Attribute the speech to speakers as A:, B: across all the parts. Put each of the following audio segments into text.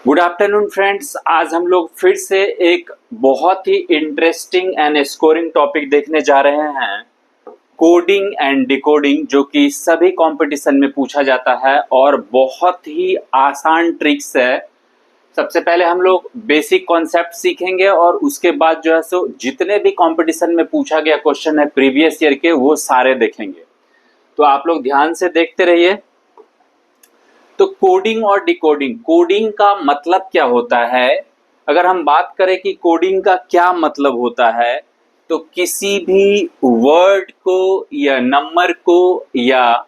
A: Good afternoon friends. आज हम लोग फिर से एक बहुत ही इंटरेस्टिंग एंड स्कोरिंग टॉपिक देखने जा रहे हैं, कोडिंग एंड डिकोडिंग, जो कि सभी कंपटीशन में पूछा जाता है और बहुत ही आसान ट्रिक्स है। सबसे पहले हम लोग बेसिक कॉन्सेप्ट सीखेंगे और उसके बाद जो है सो जितने भी कंपटीशन में पूछा गया क्वेश्चन है प्रीवियस ईयर के, वो सारे देखेंगे। तो आप लोग ध्यान से देखते रहिए। तो कोडिंग और डिकोडिंग, कोडिंग का मतलब क्या होता है? अगर हम बात करें कि कोडिंग का क्या मतलब होता है, तो किसी भी वर्ड को या नंबर को या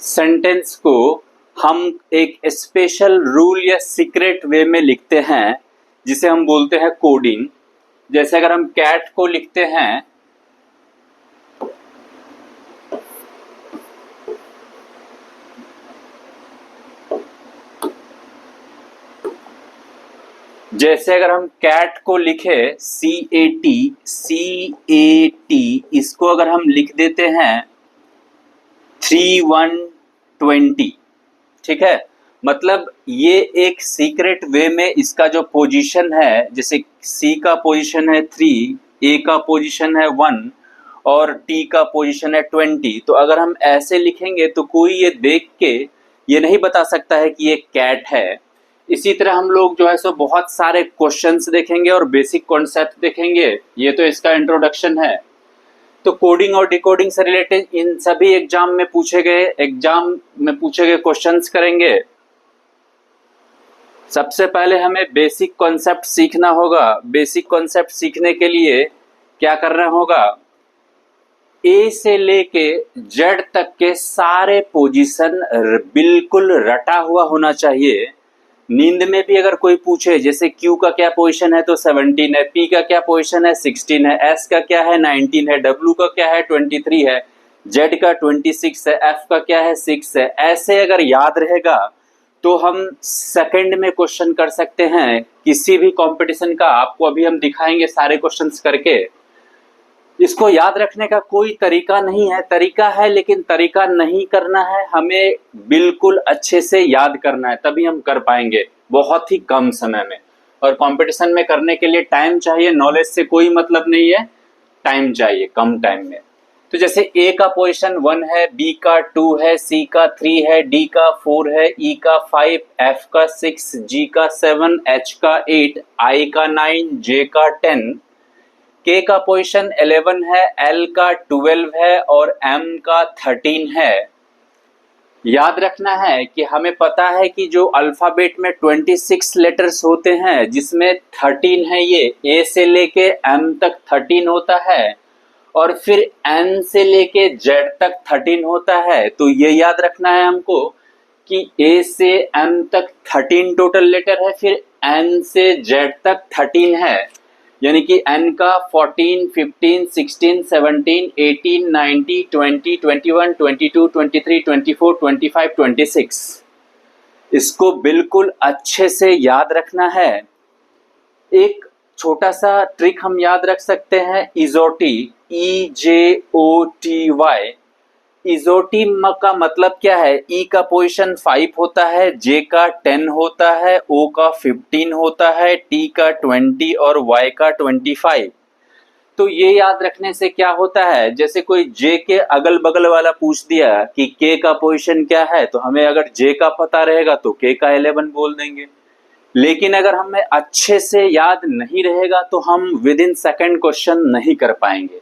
A: सेंटेंस को हम एक स्पेशल रूल या सीक्रेट वे में लिखते हैं, जिसे हम बोलते हैं कोडिंग। जैसे अगर हम कैट को लिखते हैं, जैसे अगर हम कैट को लिखे CAT, इसको अगर हम लिख देते हैं 3120, ठीक है। मतलब ये एक सीक्रेट वे में इसका जो पोजीशन है, जैसे C का पोजीशन है 3, A का पोजीशन है 1 और T का पोजीशन है 20। तो अगर हम ऐसे लिखेंगे तो कोई ये देख के ये नहीं बता सकता है कि ये कैट है। इसी तरह हम लोग जो है सो बहुत सारे क्वेश्चंस देखेंगे और बेसिक कॉन्सेप्ट देखेंगे। ये तो इसका इंट्रोडक्शन है। तो कोडिंग और डिकोडिंग से रिलेटेड इन सभी एग्जाम में पूछे गए क्वेश्चंस करेंगे। सबसे पहले हमें बेसिक कॉन्सेप्ट सीखना होगा। बेसिक कॉन्सेप्ट सीखने के लिए क्या करना होगा? ए से लेके जेड तक के सारे पोजीशन बिल्कुल रटा हुआ होना चाहिए। नींद में भी अगर कोई पूछे, जैसे Q का क्या पोजीशन है तो 17 है, P का क्या पोजीशन है 16 है, S का क्या है 19 है, W का क्या है 23 है, Z का 26 है, F का क्या है 6 है, ऐसे अगर याद रहेगा तो हम सेकंड में क्वेश्चन कर सकते हैं किसी भी कंपटीशन का। आपको अभी हम दिखाएंगे सारे क्वेश्चंस करके। इसको याद रखने का कोई तरीका नहीं है, तरीका है लेकिन तरीका नहीं करना है, हमें बिल्कुल अच्छे से याद करना है, तभी हम कर पाएंगे बहुत ही कम समय में। और कंपटीशन में करने के लिए टाइम चाहिए, नॉलेज से कोई मतलब नहीं है, टाइम चाहिए कम टाइम में। तो जैसे A का पोजीशन 1 है, B का 2 है, C का 3 है, D का 4 है, E का 5, F का 6, G का 7, H का 8, I का 9, J का 10, K का पोजीशन 11 है, L का 12 है और M का 13 है। याद रखना है कि हमें पता है कि जो अल्फाबेट में 26 लेटर्स होते हैं, जिसमें 13 है, ये A से लेके M तक 13 होता है और फिर N से लेके Z तक 13 होता है। तो ये याद रखना है हमको कि A से M तक 13 टोटल लेटर है, फिर N से Z तक 13 है, यानी कि N का 14, 15, 16, 17, 18, 19, 20, 21, 22, 23, 24, 25, 26। इसको बिल्कुल अच्छे से याद रखना है। एक छोटा सा ट्रिक हम याद रख सकते हैं, इजोटी, EJOTY। इजोटी का मतलब क्या है? E का पोजीशन 5 होता है, J का 10 होता है, O का 15 होता है, T का 20 और Y का 25। तो ये याद रखने से क्या होता है, जैसे कोई J के अगल बगल वाला पूछ दिया कि K का पोजीशन क्या है, तो हमें अगर J का पता रहेगा तो K का 11 बोल देंगे। लेकिन अगर हमें अच्छे से याद नहीं रहेगा तो हम विद इन सेकेंड क्वेश्चन नहीं कर पाएंगे।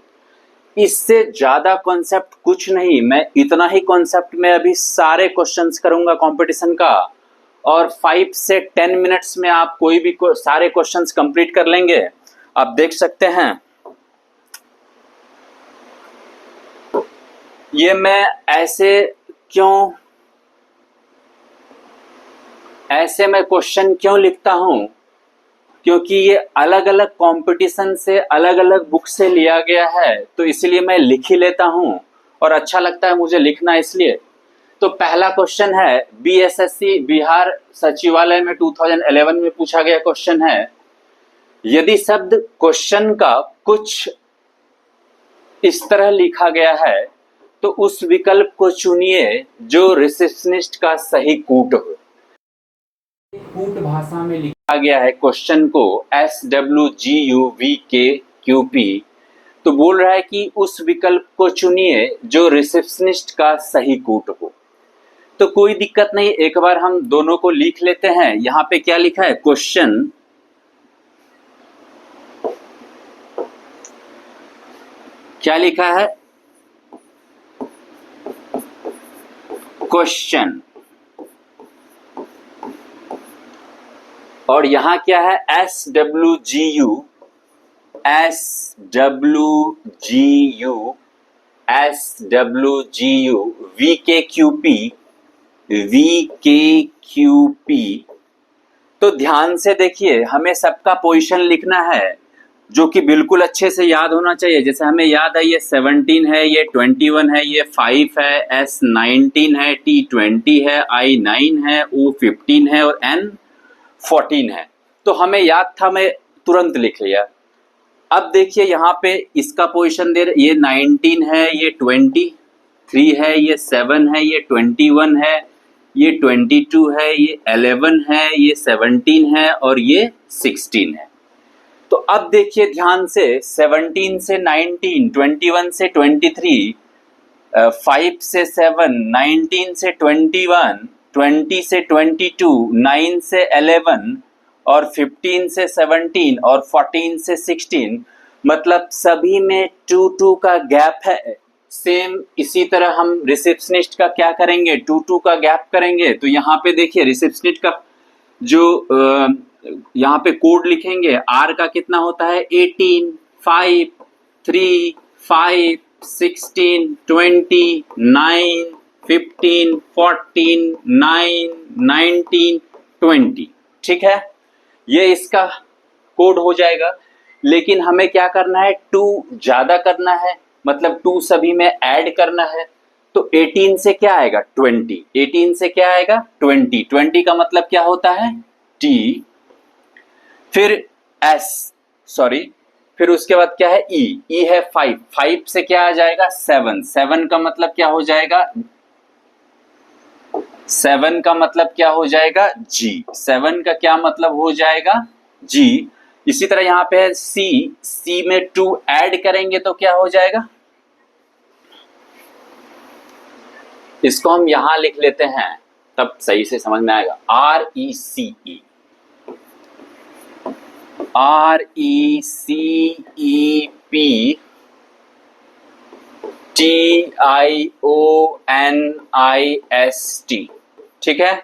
A: इससे ज्यादा कॉन्सेप्ट कुछ नहीं, मैं इतना ही कॉन्सेप्ट में अभी सारे क्वेश्चंस करूंगा कंपटीशन का, और 5 से 10 मिनट्स में आप कोई भी सारे क्वेश्चंस कंप्लीट कर लेंगे। आप देख सकते हैं, ये मैं ऐसे मैं क्वेश्चन क्यों लिखता हूं, क्योंकि ये अलग अलग कंपटीशन से अलग अलग बुक से लिया गया है, तो इसलिए मैं लिख ही लेता हूं और अच्छा लगता है मुझे लिखना इसलिए। तो पहला क्वेश्चन है, BSSC बिहार सचिवालय में 2011 में पूछा गया क्वेश्चन है, यदि शब्द क्वेश्चन का कुछ इस तरह लिखा गया है तो उस विकल्प को चुनिए जो रिसेप्शनिस्ट का सही कूट हो। कूट भाषा में लिखा गया है क्वेश्चन को SWGUVKQP, तो बोल रहा है कि उस विकल्प को चुनिए जो रिसेप्शनिस्ट का सही कूट हो। तो कोई दिक्कत नहीं, एक बार हम दोनों को लिख लेते हैं। यहां पे क्या लिखा है, क्वेश्चन क्या लिखा है, क्वेश्चन, और यहां क्या है, SWGU VKQP। तो ध्यान से देखिए, हमें सबका पोजीशन लिखना है जो कि बिल्कुल अच्छे से याद होना चाहिए। जैसे हमें याद है ये 17 है, ये 21 है, ये 5 है, S 19 है, T 20 है, I 9 है, O 15 है और N 14 है। तो हमें याद था, मैं तुरंत लिख लिया। अब देखिए यहाँ पे इसका पोजीशन दे रहे, ये 19 है, ये 23 है, ये 7 है, ये 21 है, ये 22 है, ये 11 है, ये 17 है और ये 16 है। तो अब देखिए ध्यान से, 17 से 19, 21 से 23, 5 से 7, 19 से 21, 20 से 22, 9 से 11 और 15 से 17 और 14 से 16, मतलब सभी में 2 का गैप है। सेम इसी तरह हम रिसेप्शनिस्ट का क्या करेंगे, 2 का गैप करेंगे। तो यहाँ पे देखिए रिसेप्शनिस्ट का जो यहाँ पे कोड लिखेंगे, आर का कितना होता है, 18, 5, 3, 5, 16, 20, 9, 15, 14, 9, 19, 20। ठीक है, ये इसका कोड हो जाएगा। लेकिन हमें क्या करना है, 2 ज्यादा करना है, मतलब 2 सभी में ऐड करना है। तो 18 से क्या आएगा, 20, 18 से क्या आएगा, 20, 20 का मतलब क्या होता है, T, फिर फिर उसके बाद क्या है, E है 5, 5 से क्या आ जाएगा, 7, 7 का मतलब क्या हो जाएगा, 7 का मतलब क्या हो जाएगा, G, 7 का क्या मतलब हो जाएगा, G। इसी तरह यहाँ पे है C में 2 ऐड करेंगे तो क्या हो जाएगा, इसको हम यहां लिख लेते हैं तब सही से समझ में आएगा, RECE, TIONIST। ठीक है,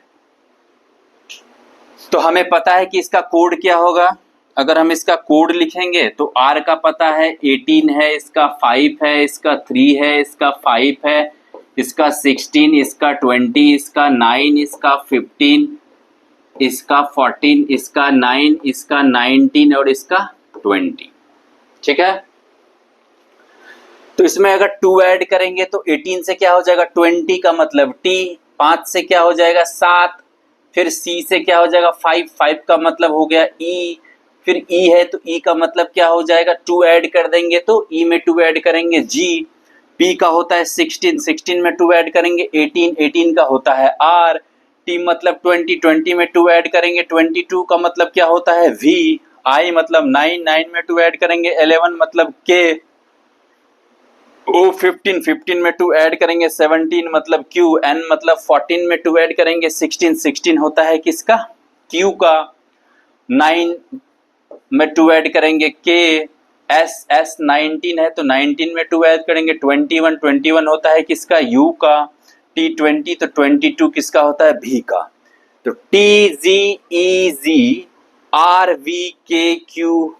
A: तो हमें पता है कि इसका कोड क्या होगा। अगर हम इसका कोड लिखेंगे तो R का पता है 18 है, इसका 5 है, इसका 3 है, इसका 5 है, इसका 16, इसका 20, इसका 9, इसका 15, इसका 14, इसका 9, इसका 19 और इसका 20। ठीक है, तो इसमें अगर 2 ऐड करेंगे तो 18 से क्या हो जाएगा, 20 का मतलब T, 5 से क्या हो जाएगा, 7, फिर C से क्या हो जाएगा, 5, 5 का मतलब हो गया E, फिर E है तो E का मतलब क्या हो जाएगा, 2 ऐड कर देंगे तो E में 2 ऐड करेंगे G, P का होता है 16, 16 में 2 ऐड करेंगे 18, 18 का होता है R, T मतलब 20, 20 में 2 ऐड करेंगे 22 का मतलब क्या होता है V, I मतलब 9, 9 में 2 ऐड करेंगे 11 मतलब K, O 15, 15 में 2 ऐड करेंगे 17 मतलब Q, N मतलब 14 में 2 ऐड करेंगे 16, 16 होता है किसका, Q का, 9 में 2 ऐड करेंगे K, S 19 है तो 19 में 2 ऐड करेंगे 21, 21 होता है किसका, U का, T 20 तो 22 किसका होता है, V का। तो T Z E Z R V K Q,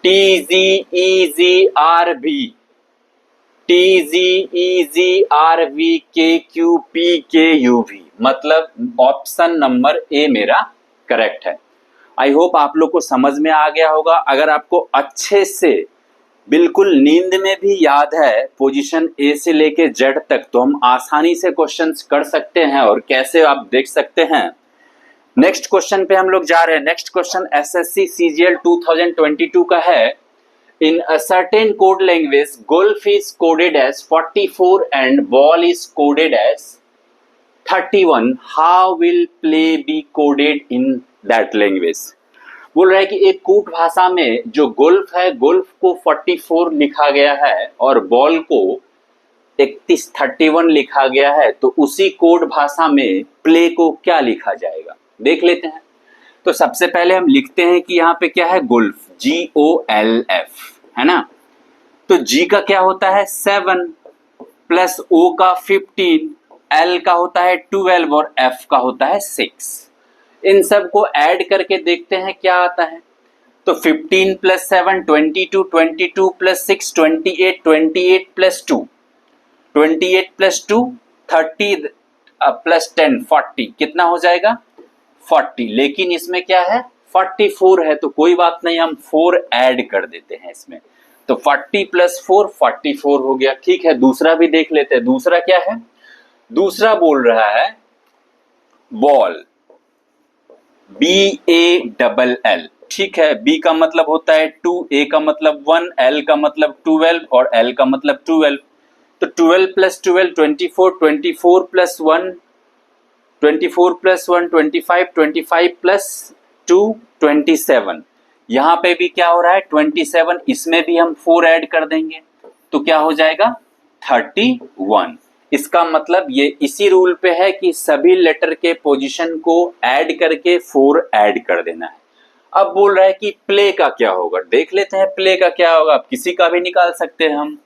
A: T Z E Z R V, T Z E Z R V K Q P K U V, मतलब ऑप्शन नंबर ए मेरा correct है। I hope आप लोग को समझ में आ गया होगा। अगर आपको अच्छे से बिल्कुल नींद में भी याद है पोजीशन ए से लेके जेड तक, तो हम आसानी से क्वेश्चंस कर सकते हैं और कैसे आप देख सकते हैं। नेक्स्ट क्वेश्चन पे हम लोग जा रहे हैं। नेक्स्ट क्वेश्चन SSC CGL 2022 का है। In a certain code language, golf is coded as 44 and ball is coded as 31 how will play be coded in that language. बोल रहा है कि एक कूट भाषा में जो गोल्फ है, गोल्फ को 44 लिखा गया है और बॉल को 31 लिखा गया है, तो उसी कोड भाषा में प्ले को क्या लिखा जाएगा देख लेते हैं। तो सबसे पहले हम लिखते हैं कि यहाँ पे क्या है, गोल्फ, GOLF, है ना। तो G का क्या होता है 7 प्लस O का 15, L का होता है 12 और F का होता है 6। इन सब को ऐड करके देखते हैं क्या आता है। तो 15 plus 7 22, 22 plus 6 28, 28 plus 2 28 plus 2 30 plus 10 40, कितना हो जाएगा 40। लेकिन इसमें क्या है 44 है, तो कोई बात नहीं, हम 4 ऐड कर देते हैं इसमें। तो 40 प्लस 4 44 हो गया। ठीक है, दूसरा भी देख लेते हैं। दूसरा क्या है, दूसरा बोल रहा है बॉल, BALL। ठीक है, B का मतलब होता है 2, A का मतलब 1, L का मतलब 12 और L का मतलब 12। तो 12 प्लस 12 24, 24 प्लस 1 24 प्लस 1 25, 25 प्लस 2 27। यहां पे भी क्या हो रहा है 27, इसमें भी हम 4 ऐड कर देंगे तो क्या हो जाएगा 31। इसका मतलब ये इसी रूल पे है कि सभी लेटर के पोजीशन को ऐड करके 4 ऐड कर देना है। अब बोल रहा है कि प्ले का क्या होगा, देख लेते हैं प्ले का क्या होगा। अब किसी का भी निकाल सकते हैं हम।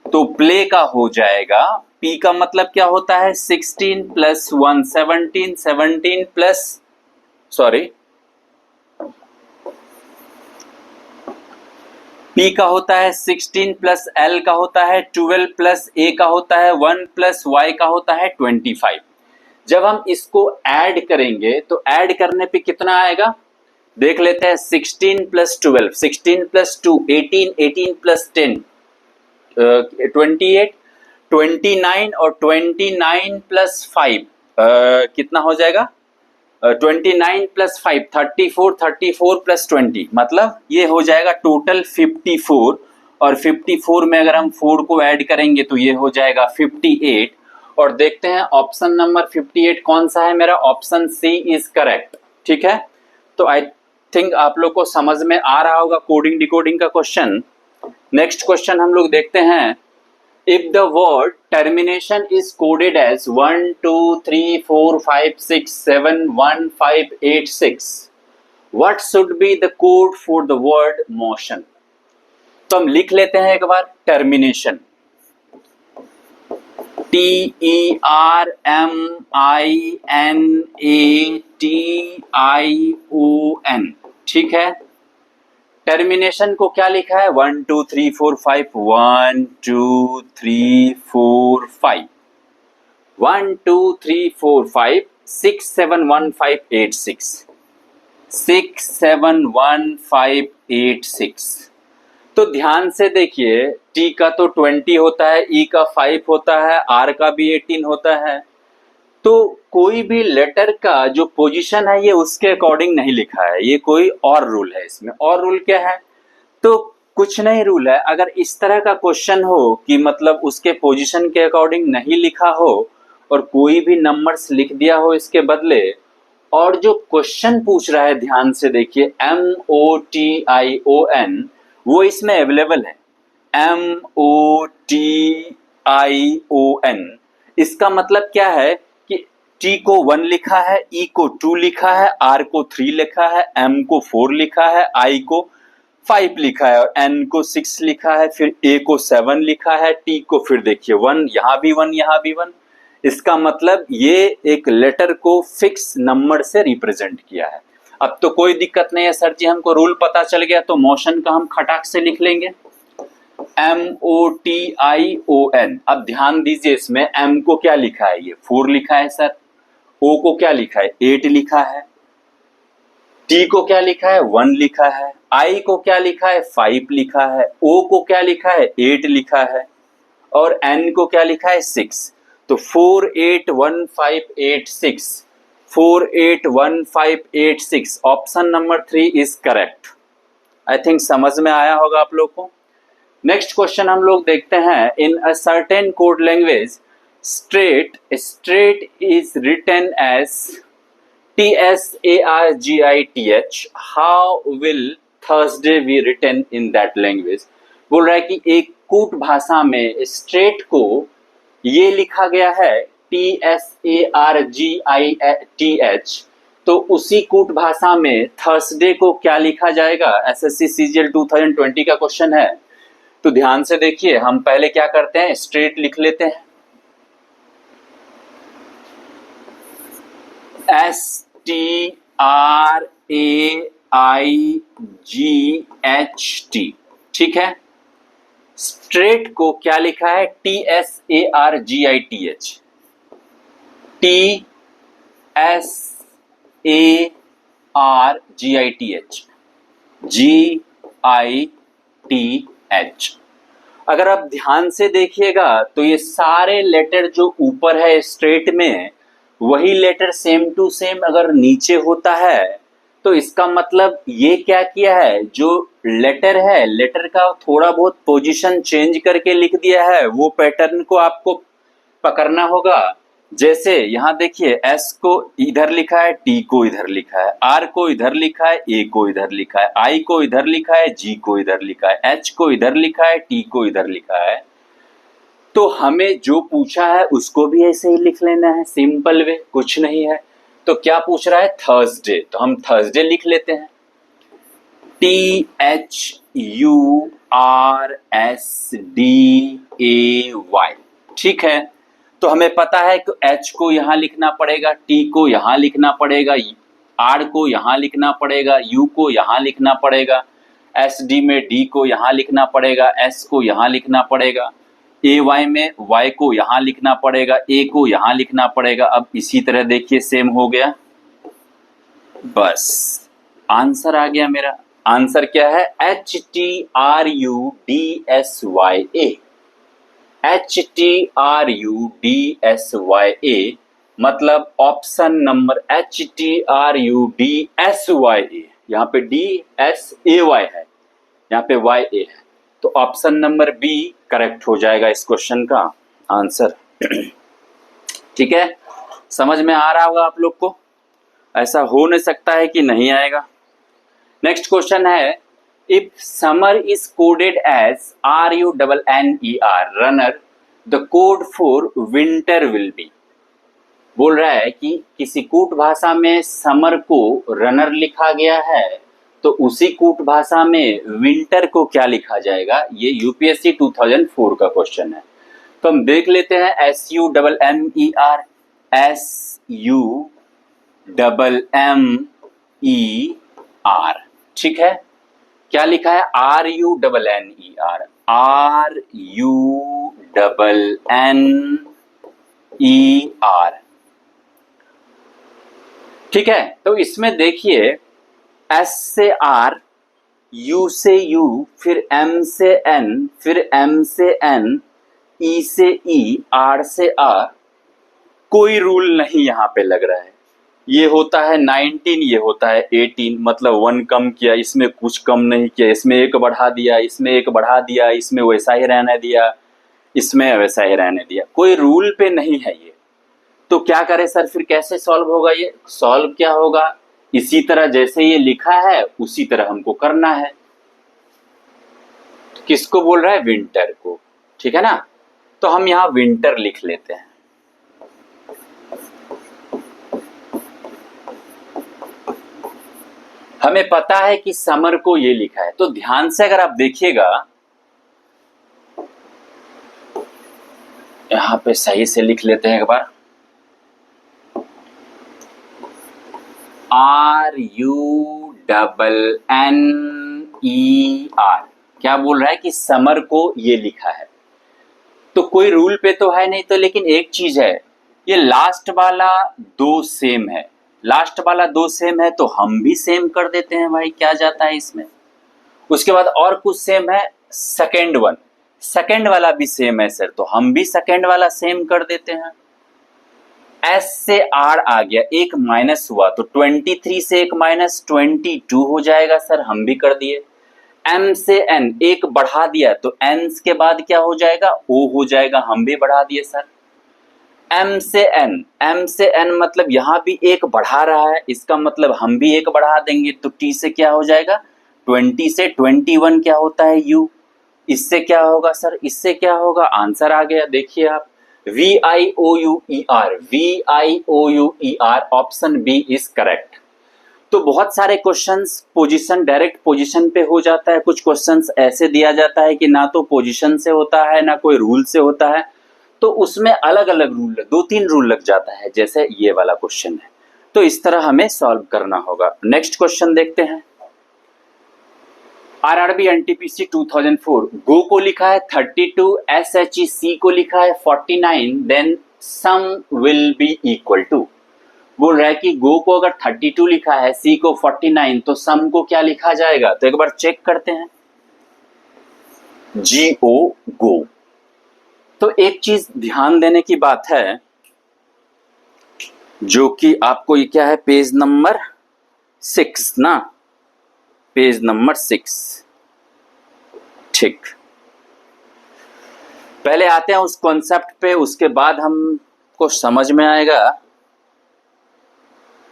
A: तो प्ले का हो जाएगा, P का मतलब क्या होता है 16 प्लस 1 17, 17 प्लस P का होता है 16 प्लस L का होता है 12 प्लस A का होता है 1 प्लस Y का होता है 25। जब हम इसको ऐड करेंगे तो ऐड करने पे कितना आएगा देख लेते हैं। 16 प्लस 12, 16 प्लस 2 18, 18 प्लस 10 28, 29 और 29 प्लस 5 कितना हो जाएगा 29 प्लस 5 34, 34 प्लस 20 मतलब ये हो जाएगा टोटल 54। और 54 में अगर हम 4 को ऐड करेंगे तो ये हो जाएगा 58। और देखते हैं ऑप्शन नंबर 58 कौन सा है मेरा, ऑप्शन सी इज करेक्ट। ठीक है, तो आई थिंक आप लोग को समझ में आ रहा होगा कोडिंग डिकोडिंग का क्वेश्चन। नेक्स्ट क्वेश्चन हम लोग देखते हैं। If the word termination is coded as 1 2 3 4 5 6 7 1 5 8 6, what should be the code for the word motion? तो हम लिख लेते हैं एक बार termination, TERMINATION। ठीक है, टर्मिनेशन को क्या लिखा है 1 2 3 4 5 1 2 3 4 5 1 2 3 4 5 6 7 1 5 8 6 6 7 1 5 8 6। तो ध्यान से देखिए, T का तो 20 होता है, E का 5 होता है, R का भी 18 होता है। तो कोई भी लेटर का जो पोजीशन है ये उसके अकॉर्डिंग नहीं लिखा है, ये कोई और रूल है। इसमें और रूल क्या है, तो कुछ नहीं रूल है। अगर इस तरह का क्वेश्चन हो कि मतलब उसके पोजीशन के अकॉर्डिंग नहीं लिखा हो और कोई भी नंबर्स लिख दिया हो इसके बदले, और जो क्वेश्चन पूछ रहा है ध्यान से देखिए MOTION, वो इसमें अवेलेबल है MOTION। इसका मतलब क्या है कि T को 1 लिखा है, E को 2 लिखा है, R को 3 लिखा है, M को 4 लिखा है, I को 5 लिखा है और N को 6 लिखा है, फिर A को 7 लिखा है, T को फिर देखिए 1, यहाँ भी 1 यहाँ भी 1। इसका मतलब ये एक लेटर को फिक्स नंबर से रिप्रेजेंट किया है। अब तो कोई दिक्कत नहीं है सर जी, हमको रूल पता चल गया, तो मोशन का हम खटाक से लिख लेंगे MOTION। अब ध्यान दीजिए, इसमें M को क्या लिखा है, ये 4 लिखा है सर, O को क्या लिखा है 8 लिखा है, T को क्या लिखा है 1 लिखा है, I को क्या लिखा है 5 लिखा है, O को क्या लिखा है 8 लिखा है और N को क्या लिखा है 6। तो 4 8 1 5 8 6, 4 8 1 5 8 6, option number 3 is correct. I think समझ में आया होगा आप लोग को। नेक्स्ट क्वेश्चन हम लोग देखते हैं। In a certain code language straight is written as TSARGITH. How will Thursday be written in that language? बोल रहा है कि एक कूट भाषा में स्ट्रेट को ये लिखा गया है TSARGITH, तो उसी कूट भाषा में थर्सडे को क्या लिखा जाएगा? SSC CGL 2020 का क्वेश्चन है। तो ध्यान से देखिए, हम पहले क्या करते हैं, स्ट्रेट लिख लेते हैं, STRAIGHT, ठीक है। स्ट्रेट को क्या लिखा है? TSARGITH, TSARGITH, अगर आप ध्यान से देखिएगा तो ये सारे लेटर जो ऊपर है स्ट्रेट में, वही लेटर सेम टू सेम अगर नीचे होता है तो इसका मतलब ये क्या किया है, जो लेटर है लेटर का थोड़ा बहुत पोजीशन चेंज करके लिख दिया है, वो पैटर्न को आपको पकड़ना होगा। जैसे यहाँ देखिए, S को इधर लिखा है, T को इधर लिखा है, R को इधर लिखा है, A को इधर लिखा है, I को इधर लिखा है, G को इधर लिखा है, H को इधर लिखा है, T को इधर लिखा है। तो हमें जो पूछा है उसको भी ऐसे ही लिख लेना है, सिंपल वे, कुछ नहीं है। तो क्या पूछ रहा है? थर्सडे, तो हम थर्सडे लिख लेते हैं, THURSDAY, ठीक है। तो हमें पता है कि H को यहां लिखना पड़ेगा, T को यहां लिखना पड़ेगा, R को यहां लिखना पड़ेगा, U को यहां लिखना पड़ेगा, SD में D को यहां लिखना पड़ेगा, S को यहां लिखना पड़ेगा, AY में Y को यहां लिखना पड़ेगा, A को यहां लिखना पड़ेगा। अब इसी तरह देखिए, सेम हो गया, बस आंसर आ गया मेरा। आंसर क्या है? HTRUDSYA, HTRUDSYA, मतलब ऑप्शन नंबर HTRUDSYA, यहाँ पे DSAY है, यहाँ पे YA है, तो ऑप्शन नंबर B करेक्ट हो जाएगा इस क्वेश्चन का आंसर। ठीक है, समझ में आ रहा होगा आप लोग को, ऐसा हो नहीं सकता है कि नहीं आएगा। नेक्स्ट क्वेश्चन है, if summer is coded as RUNNER runner, the code for winter will be. बोल रहा है कि किसी कूट भाषा में समर को रनर लिखा गया है, तो उसी कूट भाषा में विंटर को क्या लिखा जाएगा? ये UPSC 2004 का क्वेश्चन है। तो हम देख लेते हैं, SUMMER, SUMMER, ठीक है। क्या लिखा है? RUNNER, RUNNER, ठीक है। तो इसमें देखिए, S से R, U से U, फिर M से N, फिर M से N, E से E, R से R, कोई रूल नहीं यहाँ पे लग रहा है। ये होता है 19, ये होता है 18, मतलब 1 कम किया, इसमें कुछ कम नहीं किया, इसमें 1 बढ़ा दिया, इसमें 1 बढ़ा दिया, इसमें वैसा ही रहने दिया, इसमें वैसा ही रहने दिया, कोई रूल पे नहीं है ये। तो क्या करें सर, फिर कैसे सॉल्व होगा ये? सॉल्व क्या होगा, इसी तरह जैसे ये लिखा है उसी तरह हमको करना है। तो किसको बोल रहा है? विंटर को, ठीक है ना। तो हम यहाँ विंटर लिख लेते हैं। हमें पता है कि समर को ये लिखा है, तो ध्यान से अगर आप देखिएगा, यहां पे सही से लिख लेते हैं एक बार, RUNNER, क्या बोल रहा है कि समर को ये लिखा है। तो कोई रूल पे तो है नहीं, तो लेकिन एक चीज है, ये लास्ट वाला 2 सेम है, लास्ट वाला 2 सेम है तो हम भी सेम कर देते हैं भाई, क्या जाता है इसमें। उसके बाद और कुछ सेम है, सेकेंड वाला भी सेम है सर, तो हम भी सेकेंड वाला सेम कर देते हैं। S से R आ गया, 1 माइनस हुआ तो 23 से 1 माइनस 22 हो जाएगा सर, हम भी कर दिए। M से N 1 बढ़ा दिया तो N के बाद क्या हो जाएगा? O हो जाएगा, हम भी बढ़ा दिए सर। m से n मतलब यहां भी एक बढ़ा रहा है, इसका मतलब हम भी एक बढ़ा देंगे, तो t से क्या हो जाएगा, 20 से 21 क्या होता है u, इससे क्या होगा सर, इससे क्या होगा, आंसर आ गया। देखिए आप, VIOUER option B is correct. तो बहुत सारे क्वेश्चंस पोजीशन, डायरेक्ट पोजीशन पे हो जाता है, कुछ क्वेश्चंस ऐसे दिया जाता है कि ना तो पोजीशन से होता है ना कोई रूल से होता है, तो उसमें अलग अलग रूल, 2-3 रूल लग जाता है, जैसे ये वाला क्वेश्चन है। तो इस तरह हमें सॉल्व करना होगा। नेक्स्ट क्वेश्चन देखते हैं। आरआरबी एनटीपीसी 2004, गो को लिखा है 32, एसएचईसी को लिखा है 49, then sum will be equal to. बोल रहा है कि गो को अगर 32 लिखा है, सी को 49, तो सम को क्या लिखा जाएगा, तो एक बार चेक करते हैं। GO गो। तो एक चीज ध्यान देने की बात है, जो कि आपको ये क्या है, पेज नंबर 6 ना, पेज नंबर 6, ठीक। पहले आते हैं उस कॉन्सेप्ट पे, उसके बाद हमको समझ में आएगा।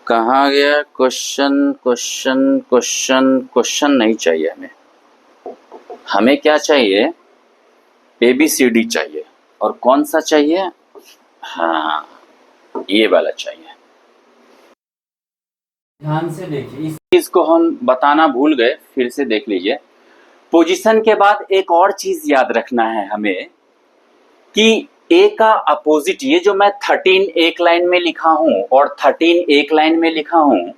A: कहाँ गया क्वेश्चन, क्वेश्चन क्वेश्चन क्वेश्चन नहीं चाहिए हमें, हमें क्या चाहिए, ABCD चाहिए। और कौन सा चाहिए, हाँ ये वाला चाहिए। ध्यान से देखिए, इस चीज को हम बताना भूल गए, फिर से देख लीजिए। पोजीशन के बाद एक और चीज याद रखना है हमें कि ए का अपोजिट, ये जो मैं 13 एक लाइन में लिखा हूं और 13 एक लाइन में लिखा हूं,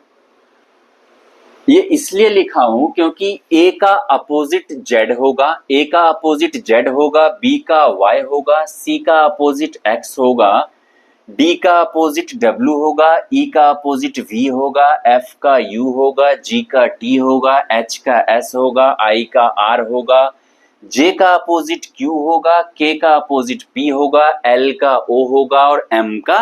A: ये इसलिए लिखा हूं क्योंकि ए का अपोजिट जेड होगा, ए का अपोजिट जेड होगा, बी का वाई होगा, सी का अपोजिट एक्स होगा, डी का अपोजिट डब्ल्यू होगा, ई का अपोजिट वी होगा, एफ का यू होगा, जी का टी होगा, एच का एस होगा, आई का आर होगा, जे का अपोजिट क्यू होगा, के का अपोजिट पी होगा, एल का ओ होगा और एम का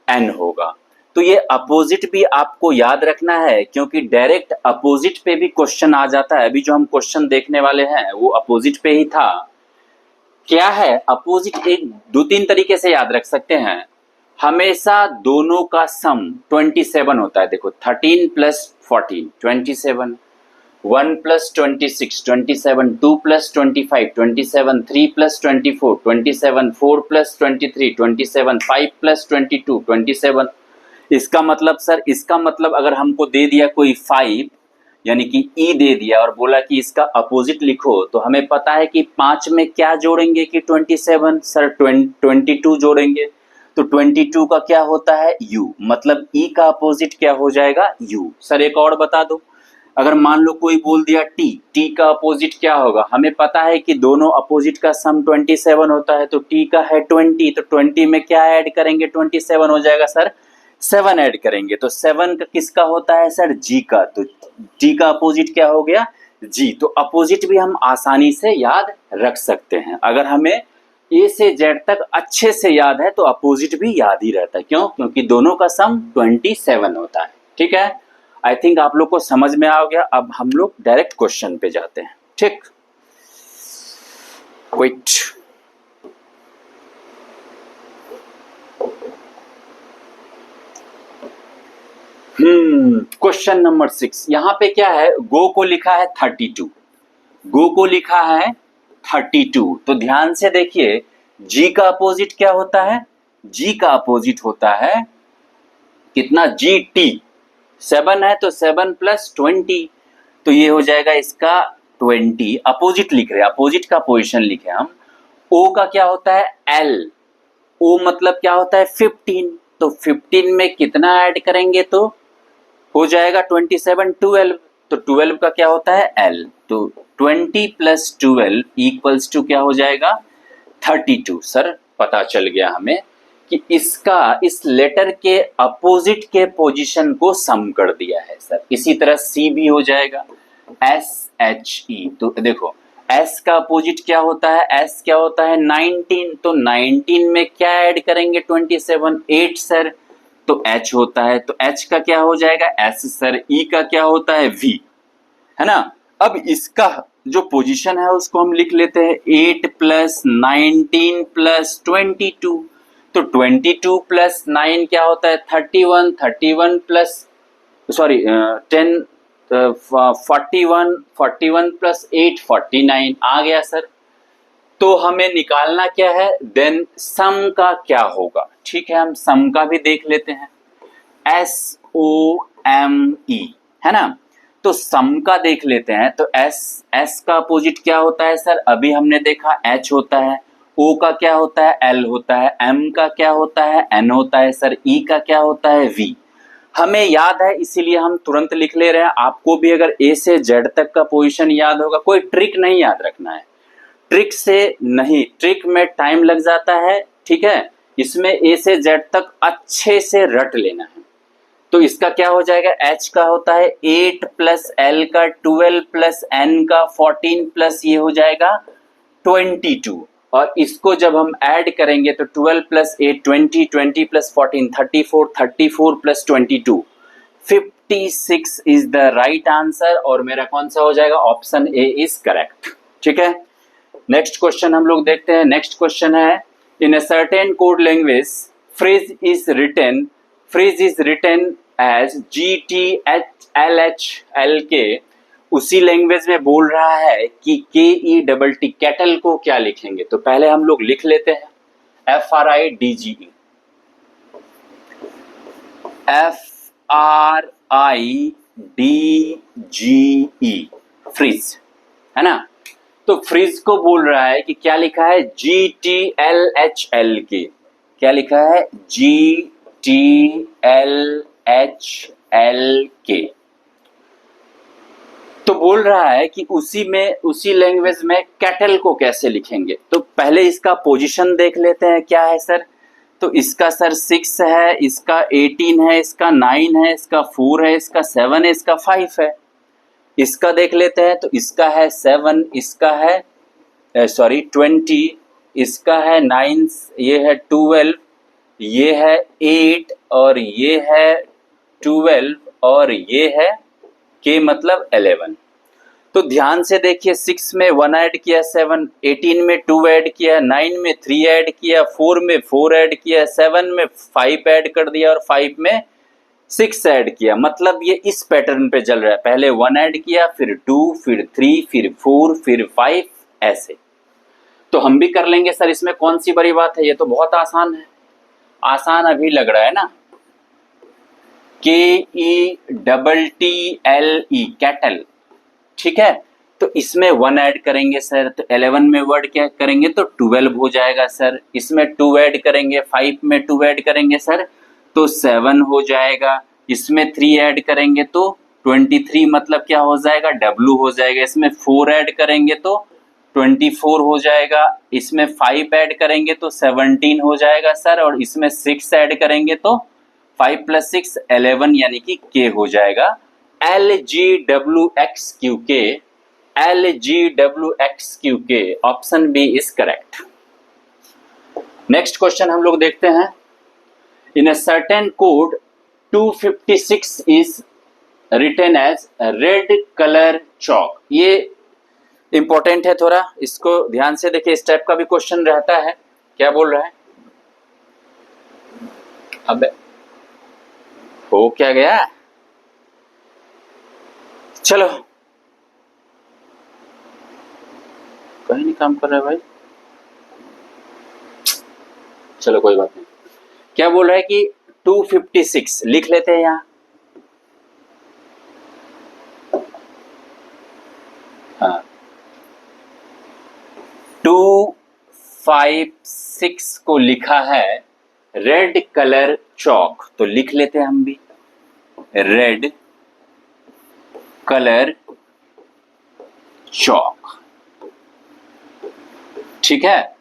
A: एन होगा। तो ये अपोजिट भी आपको याद रखना है, क्योंकि डायरेक्ट अपोजिट पे भी क्वेश्चन आ जाता है। अभी जो हम क्वेश्चन देखने वाले हैं वो अपोजिट पे ही था। क्या है अपोजिट, एक 2-3 तरीके से याद रख सकते हैं। हमेशा दोनों का सम 27 होता है। देखो 13 plus 14 27, 1 plus 26 27, 2 plus 25 27, 3 plus 24 27, 4 plus 23 27, 5 plus 22 27। इसका मतलब सर, इसका मतलब अगर हमको दे दिया कोई 5 यानी कि ई दे दिया और बोला कि इसका अपोजिट लिखो, तो हमें पता है कि 5 में क्या जोड़ेंगे कि 27, सर 22 जोड़ेंगे, तो 22 का क्या होता है, यू, मतलब ई का अपोजिट क्या हो जाएगा, यू। सर एक और बता दो, अगर मान लो कोई बोल दिया टी, टी का अपोजिट क्या होगा, हमें पता है कि दोनों अपोजिट का सम 27 होता है, तो टी का है 20, तो 20 में क्या ऐड करेंगे, 27 हो जाएगा सर, 7 ऐड करेंगे, तो 7 का किसका होता है सर, जी का, तो टी का अपोजिट क्या हो गया, जी। तो अपोजिट भी हम आसानी से याद रख सकते हैं। अगर हमें ए से जेड तक अच्छे से याद है तो अपोजिट भी याद ही रहता है। क्यों, क्योंकि दोनों का सम 27 होता है। ठीक है, आई थिंक आप लोग को समझ में आ गया। अब हम लोग डायरेक्ट क्वेश्चन पे जाते हैं। ठीक, क्विट। क्वेश्चन नंबर 6, यहां पे क्या है, गो को लिखा है 32, गो को लिखा है 32, तो ध्यान से देखिए, जी का अपोजिट क्या होता है, जी का अपोजिट होता है कितना, जी टी, 7 है तो 7 प्लस 20, तो ये हो जाएगा इसका 20, अपोजिट लिख रहे हैं, अपोजिट का पोजीशन लिखे हम। ओ का क्या होता है, एल, ओ मतलब क्या होता है 15, तो 15 में कितना ऐड करेंगे तो हो जाएगा 27, 12, तो 12 का क्या होता है एल, तो 20 प्लस 12 इक्वल्स टू क्या हो जाएगा 32। सर पता चल गया हमें कि इसका इस लेटर के अपोजिट के पोजीशन को सम कर दिया है सर। इसी तरह सी भी हो जाएगा, एस एच ई, तो देखो एस का अपोजिट क्या होता है, एस क्या होता है 19, तो 19 में क्या ऐड करेंगे 27, 8 सर, तो एच होता है, तो एच का क्या हो जाएगा एस सर, ई का क्या होता है वी, है ना। अब इसका जो पोजीशन है उसको हम लिख लेते हैं 8 प्लस 19 प्लस 22, तो 22 प्लस 9 क्या होता है 31, 31 प्लस सॉरी 10 41, 41 प्लस 8 49 आ गया सर। तो हमें निकालना क्या है, देन सम का क्या होगा। ठीक है, हम सम का भी देख लेते हैं, SOME है ना। तो सम का देख लेते हैं। तो S का अपोजिट क्या होता है सर, अभी हमने देखा H होता है, O का क्या होता है L होता है, M का क्या होता है N होता है सर, E का क्या होता है V। हमें याद है इसीलिए हम तुरंत लिख ले रहे हैं। आपको भी अगर A से Z तक का पोजीशन याद होगा, कोई ट्रिक नहीं याद रखना है, ट्रिक से नहीं, ट्रिक में टाइम लग जाता है। ठीक है, इसमें A से Z तक अच्छे से रट लेना है। तो इसका क्या हो जाएगा, H का होता है 8 प्लस L का 12 प्लस N का 14 प्लस ये हो जाएगा 22। और इसको जब हम ऐड करेंगे तो 12 plus 8 20, 20 plus 14 34, 34 plus 22 56 is the right answer. और मेरा कौन सा हो जाएगा, ऑप्शन ए इज करेक्ट। ठीक है, नेक्स्ट क्वेश्चन हम लोग देखते हैं। नेक्स्ट क्वेश्चन है, in a certain code language freeze is written as GTLHLK। उसी लैंग्वेज में बोल रहा है कि KETT कैटल को क्या लिखेंगे। तो पहले हम लोग लिख लेते हैं FRIDGE, फ्रीज है ना। तो फ्रीज को बोल रहा है कि क्या लिखा है, GTLHLK। क्या लिखा है, GTLHLK। तो बोल रहा है कि उसी लैंग्वेज में कैटल को कैसे लिखेंगे। तो पहले इसका पोजीशन देख लेते हैं क्या है सर। तो इसका सर 6 है, इसका 18 है, इसका 9 है, इसका 4 है, इसका 7 है, इसका 5 है। इसका देख लेते हैं। तो इसका है 7, इसका है 20, इसका है 9, ये है 12, ये है 8 और ये है 12 और ये है K मतलब 11। तो ध्यान से देखिए, 6 में 1 ऐड किया, 7, 18 में 2 ऐड किया, 9 में 3 ऐड किया, 4 में 4 ऐड किया, 7 में 5 ऐड कर दिया और 5 में 6 ऐड किया। मतलब ये इस पैटर्न पे चल रहा है, पहले 1 ऐड किया, फिर 2, फिर 3, फिर 4, फिर 5, ऐसे। तो हम भी कर लेंगे सर, इसमें कौन सी बड़ी बात है, ये तो बहुत आसान है। आसान अभी लग रहा है ना, KETTLE कैटल। ठीक है, तो इसमें 1 ऐड करेंगे सर, तो 11 में वर्ड क्या करेंगे तो 12 हो जाएगा सर। इसमें 2 ऐड करेंगे, 5 में 2 ऐड करेंगे सर तो 7 हो जाएगा। इसमें 3 ऐड करेंगे तो 23 मतलब क्या हो जाएगा, W हो जाएगा। इसमें 4 ऐड करेंगे तो 24 हो जाएगा। इसमें 5 ऐड करेंगे तो 17 हो जाएगा सर। और इसमें 6 ऐड करेंगे तो 5 प्लस 6 11 यानी कि K हो जाएगा। LGWXQK, LGWXQK, option B is correct. Next question हम लोग देखते हैं। In a certain code 256 is written as red colour chalk. ये इंपॉर्टेंट है थोड़ा, इसको ध्यान से देखिए। इस टाइप का भी क्वेश्चन रहता है। क्या बोल रहा है, अब हो क्या गया, चलो कहीं नहीं काम कर रहा है भाई, चलो कोई बात नहीं। क्या बोल रहा है कि 256 लिख लेते हैं यहां। हाँ, 256 को लिखा है रेड कलर चॉक। तो लिख लेते हैं हम भी, रेड कलर चॉक। ठीक है,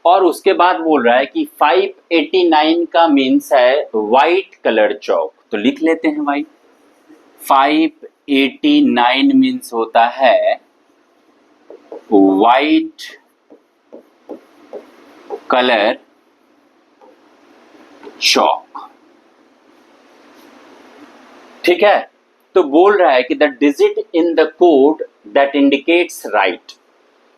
A: और उसके बाद बोल रहा है कि 589 का मीन्स है व्हाइट कलर चॉक। तो लिख लेते हैं भाई, 589 मीन्स होता है व्हाइट कलर चॉक। ठीक है, तो बोल रहा है कि the digit in the code that indicates right.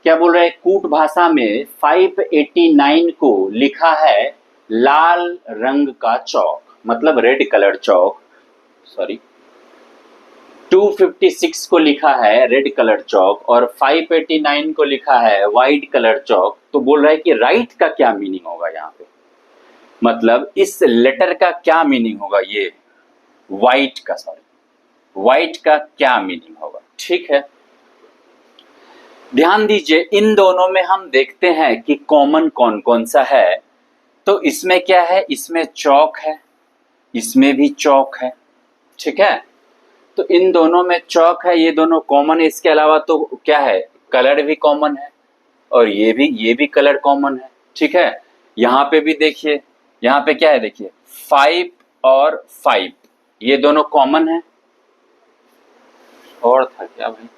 A: क्या बोल रहा है, कूट भाषा में 589 को लिखा है लाल रंग का चौक, मतलब रेड कलर चौक, सॉरी 256 को लिखा है रेड कलर चौक और 589 को लिखा है वाइट कलर चौक। तो बोल रहा है कि राइट का क्या मीनिंग होगा यहाँ पे, मतलब इस लेटर का क्या मीनिंग होगा, ये वाइट का, सॉरी वाइट का क्या मीनिंग होगा। ठीक है, ध्यान दीजिए इन दोनों में हम देखते हैं कि कॉमन कौन कौन सा है। तो इसमें क्या है, इसमें चौक है, इसमें भी चौक है। ठीक है, तो इन दोनों में चौक है, ये दोनों कॉमन है। इसके अलावा तो क्या है, कलर भी कॉमन है और ये भी कलर कॉमन है। ठीक है, यहाँ पे भी देखिए, यहाँ पे क्या है देखिए 5 और 5 ये दोनों कॉमन है। और था क्या भाई,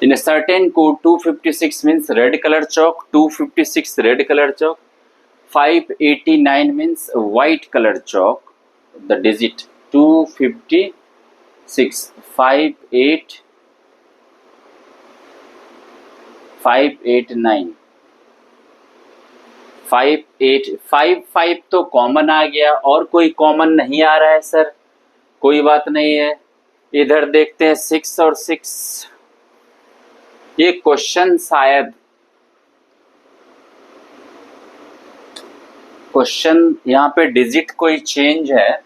A: in a certain code 256 means red color chalk, 256 red color chalk, 589 means white color chalk. The digit 256 589 5 तो कॉमन आ गया और कोई कॉमन नहीं आ रहा है सर, कोई बात नहीं है। इधर देखते हैं 6 और 6, ये क्वेश्चन शायद यहाँ पे डिजिट कोई चेंज है,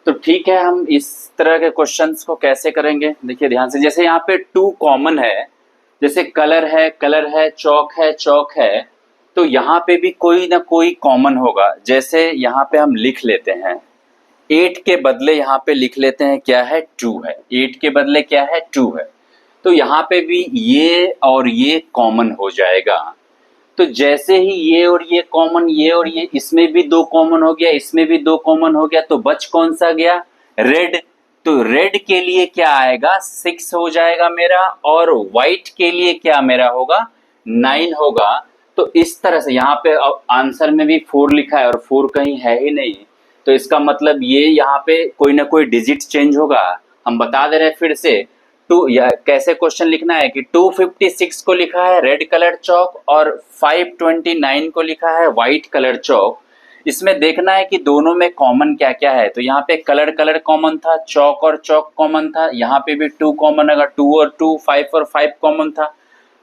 A: तो ठीक है हम इस तरह के क्वेश्चंस को कैसे करेंगे, देखिए ध्यान से। जैसे यहाँ पे 2 कॉमन है, जैसे कलर है, चौक है, तो यहाँ पे भी कोई ना कोई कॉमन होगा। जैसे यहाँ पे हम लिख लेते हैं 8 के बदले यहाँ पे लिख लेते हैं क्या है, 2 है, 8 के बदले क्या है, 2 है। तो यहाँ पे भी ये और ये कॉमन हो जाएगा। तो जैसे ही ये और ये कॉमन, ये और ये, इसमें भी 2 कॉमन हो गया, इसमें भी 2 कॉमन हो गया, तो बच कौन सा गया, रेड। तो रेड के लिए क्या आएगा, 6 हो जाएगा मेरा, और व्हाइट के लिए क्या मेरा होगा, 9 होगा। तो इस तरह से यहाँ पे आंसर में भी 4 लिखा है और 4 कहीं है ही नहीं, तो इसका मतलब ये यहाँ पे कोई ना कोई डिजिट चेंज होगा। हम बता दे रहे हैं फिर से, या कैसे क्वेश्चन लिखना है कि 256 को लिखा है रेड कलर चौक और 529 को लिखा है व्हाइट कलर चौक। इसमें देखना है कि दोनों में कॉमन क्या क्या है। तो यहाँ पे कलर कॉमन था, चौक और चौक कॉमन था, यहाँ पे भी 2 कॉमन, अगर 2 और 2, 5 और 5 कॉमन था,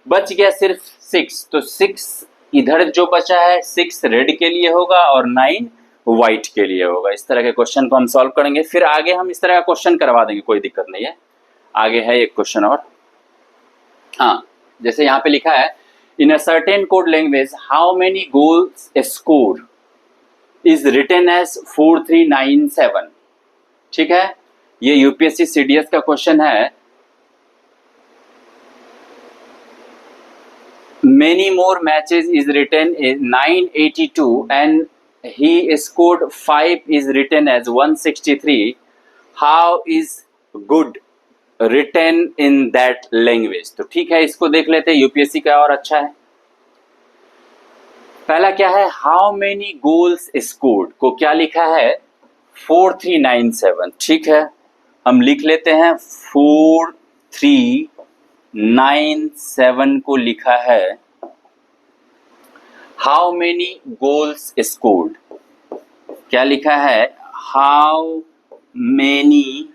A: बच गया सिर्फ 6। तो 6 इधर जो बचा है 6 रेड के लिए होगा और 9 व्हाइट के लिए होगा। इस तरह के क्वेश्चन को हम सॉल्व करेंगे, फिर आगे हम इस तरह का क्वेश्चन करवा देंगे, कोई दिक्कत नहीं है। आगे है एक क्वेश्चन और, हाँ जैसे यहाँ पे लिखा है in a certain code language how many goals score is written as 4397। ठीक है, ये यूपीएससी सीडीएस का क्वेश्चन है। Many more matches is written is 982 and he scored 5 is written as 163। How is good written in that language. तो ठीक है, इसको देख लेते हैं यूपीएससी का और अच्छा है। पहला क्या है, हाउ मेनी गोल्स स्कोर्ड को क्या लिखा है, 4397। ठीक है, हम लिख लेते हैं 4397 को लिखा है हाउ मेनी गोल्स स्कोर्ड, क्या लिखा है, हाउ मेनी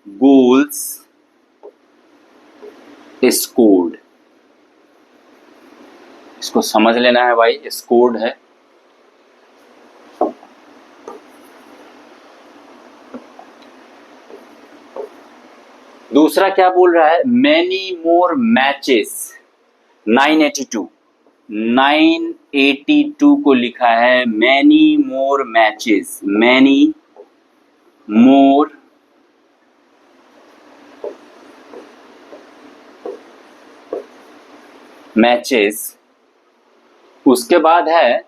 A: गोल्स स्कोर्ड। इसको समझ लेना है भाई, स्कोर्ड है। दूसरा क्या बोल रहा है, मैनी मोर मैचेस 982 को लिखा है many more matches, many more matches. उसके बाद है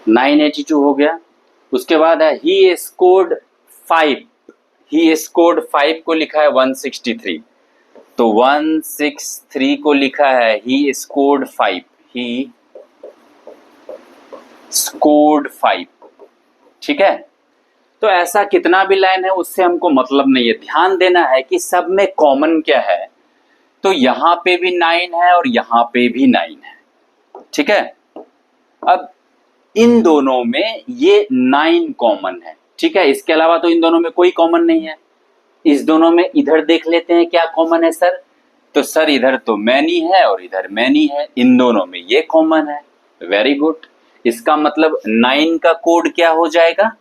A: 982 हो गया। उसके बाद है ही स्कोर्ड 5, ही स्कोर्ड 5 को लिखा है 163, तो 163 को लिखा है ही स्कोर्ड 5, ही स्कोर्ड 5। ठीक है, तो ऐसा कितना भी लाइन है उससे हमको मतलब नहीं है, ध्यान देना है कि सब में कॉमन क्या है। तो यहाँ पे भी 9 है और यहाँ पे भी 9 है, ठीक है। अब इन दोनों में ये 9 कॉमन है, ठीक है। इसके अलावा तो इन दोनों में कोई कॉमन नहीं है। इस दोनों में इधर देख लेते हैं क्या कॉमन है सर। तो सर इधर तो मैनी है और इधर मैनी है, इन दोनों में ये कॉमन है। Very good. इसका मतलब 9 का कोड क्या हो जाएगा,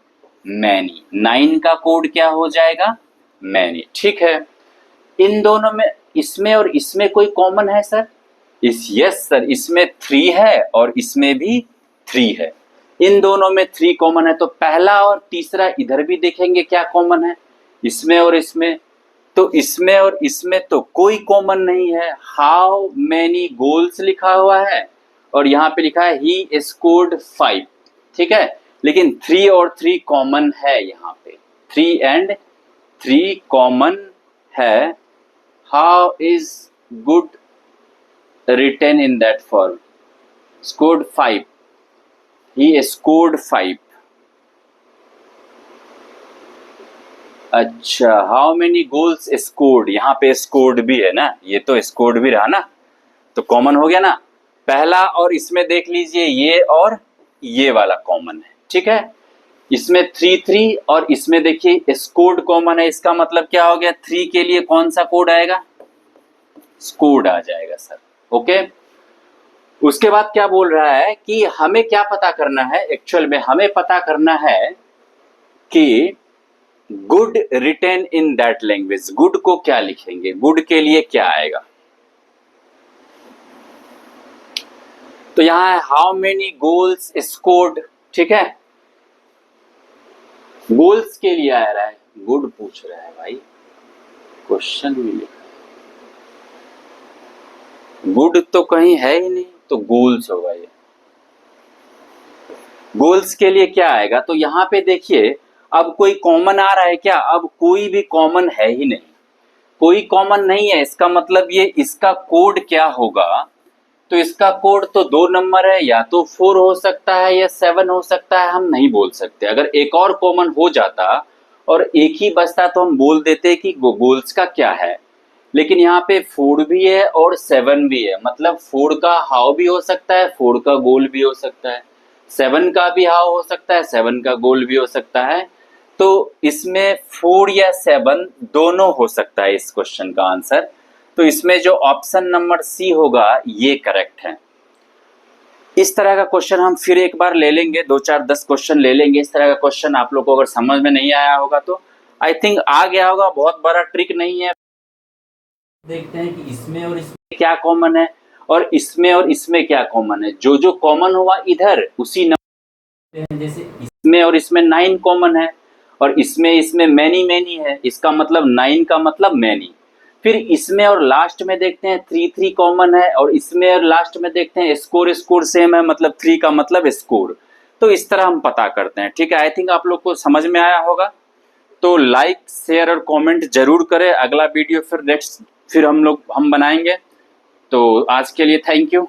A: मैनी। 9 का कोड क्या हो जाएगा, मैनी, ठीक है। इन दोनों में, इसमें और इसमें कोई कॉमन है सर? यस सर, इसमें 3 है और इसमें भी 3 है। इन दोनों में 3 कॉमन है, तो पहला और तीसरा इधर भी देखेंगे क्या कॉमन है, इसमें और इसमें। तो इसमें और इसमें तो कोई कॉमन नहीं है। हाउ मेनी गोल्स लिखा हुआ है और यहाँ पे लिखा है ही स्कोर्ड 5, ठीक है। लेकिन 3 और 3 कॉमन है, यहाँ पे 3 and 3 कॉमन है। How is good written in that form, scored 5, he scored 5। अच्छा, हाउ मेनी गोल्स स्कोर्ड, यहाँ पे स्कोर्ड भी है ना, ये तो स्कोर्ड भी रहा ना, तो कॉमन हो गया ना। पहला और इसमें देख लीजिए ये और ये वाला कॉमन है, ठीक है। इसमें 3 और इसमें देखिए स्कोर्ड कॉमन है, इसका मतलब क्या हो गया, 3 के लिए कौन सा कोड आएगा, स्कोर्ड आ जाएगा सर, ओके। उसके बाद क्या बोल रहा है कि हमें क्या पता करना है, एक्चुअल में हमें पता करना है कि good written in that language. Good को क्या लिखेंगे, गुड के लिए क्या आएगा। तो यहां है हाउ मेनी गोल्स स्कोर्ड, ठीक है। गोल्स के लिए आ रहा है, गुड पूछ रहा है भाई, क्वेश्चन भी लिखा है, गुड तो कहीं है ही नहीं, तो गोल्स होगा ये। गोल्स के लिए क्या आएगा, तो यहां पे देखिए अब कोई कॉमन आ रहा है क्या, अब कोई भी कॉमन है ही नहीं, कोई कॉमन नहीं है। इसका मतलब ये इसका कोड क्या होगा, तो इसका कोड तो 2 नंबर है, या तो 4 हो सकता है या 7 हो सकता है, हम नहीं बोल सकते। अगर एक और कॉमन हो जाता और एक ही बचता तो हम बोल देते कि गोल्स का क्या है। लेकिन यहाँ पे 4 भी है और 7 भी है, मतलब 4 का हाउ भी हो सकता है, 4 का गोल भी हो सकता है, 7 का भी हाउ हो सकता है, 7 का गोल भी हो सकता है। तो इसमें 4 या 7 दोनों हो सकता है इस क्वेश्चन का आंसर। तो इसमें जो ऑप्शन नंबर सी होगा ये करेक्ट है। इस तरह का क्वेश्चन हम फिर एक बार ले लेंगे, 2 4 10 क्वेश्चन ले लेंगे। इस तरह का क्वेश्चन आप लोग को अगर समझ में नहीं आया होगा तो आई थिंक आ गया होगा, बहुत बड़ा ट्रिक नहीं है। देखते हैं कि इसमें और इसमें क्या कॉमन है और इसमें और इसमें क्या कॉमन है। जो जो कॉमन हुआ इधर उसी नंबर, जैसे इसमें और इसमें 9 कॉमन है और इसमें मैनी मैनी है, इसका मतलब 9 का मतलब मैनी। फिर इसमें और लास्ट में देखते हैं 3 कॉमन है और इसमें और लास्ट में देखते हैं स्कोर सेम है, मतलब 3 का मतलब स्कोर। तो इस तरह हम पता करते हैं, ठीक है। आई थिंक आप लोग को समझ में आया होगा। तो लाइक शेयर और कमेंट जरूर करें। अगला वीडियो फिर नेक्स्ट हम बनाएंगे। तो आज के लिए थैंक यू।